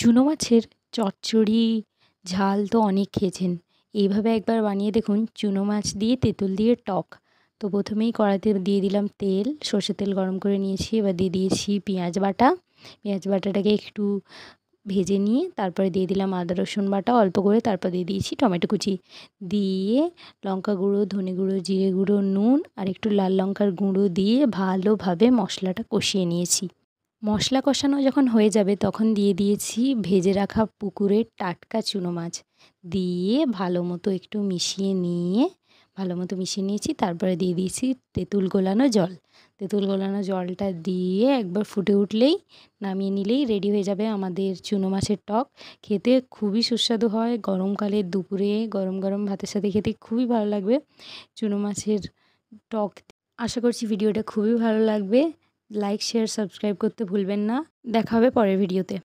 চুনো মাছের চচ্চড়ি ঝাল তো অনেক খেয়েছেন। এইভাবে একবার বানিয়ে দেখুন চুনো মাছ দিয়ে তেঁতুল দিয়ে টক। তো প্রথমেই কড়াইতে দিয়ে দিলাম তেল, সর্ষের তেল গরম করে নিয়েছি। এবার দিয়ে দিয়েছি পেঁয়াজ বাটা। পেঁয়াজ বাটাটাকে একটু ভেজে নিয়ে তারপরে দিয়ে দিলাম আদা রসুন বাটা অল্প করে, তারপর দিয়ে দিয়েছি টমেটো কুচি। দিয়ে লঙ্কা গুঁড়ো, ধনে গুঁড়ো, জিরে গুঁড়ো, নুন আর একটু লাল লঙ্কার গুঁড়ো দিয়ে ভালোভাবে মশলাটা কষিয়ে নিয়েছি। মশলা কষানো যখন হয়ে যাবে তখন দিয়ে দিয়েছি ভেজে রাখা পুকুরের টাটকা চুনো মাছ। দিয়ে একটু ভালো মতো মিশিয়ে নিয়েছি। তারপরে দিয়ে দিয়েছি তেঁতুল গোলানো জল। তেঁতুল গোলানো জলটা দিয়ে একবার ফুটে উঠলেই নামিয়ে নিলেই রেডি হয়ে যাবে আমাদের চুনো মাছের টক। খেতে খুবই সুস্বাদু হয়। গরমকালে দুপুরে গরম গরম ভাতের সাথে খেতে খুবই ভালো লাগবে চুনো মাছের টক। আশা করছি ভিডিওটা খুবই ভালো লাগবে। লাইক, শেয়ার, সাবস্ক্রাইব করতে ভুলবেন না। দেখা হবে পরের ভিডিওতে।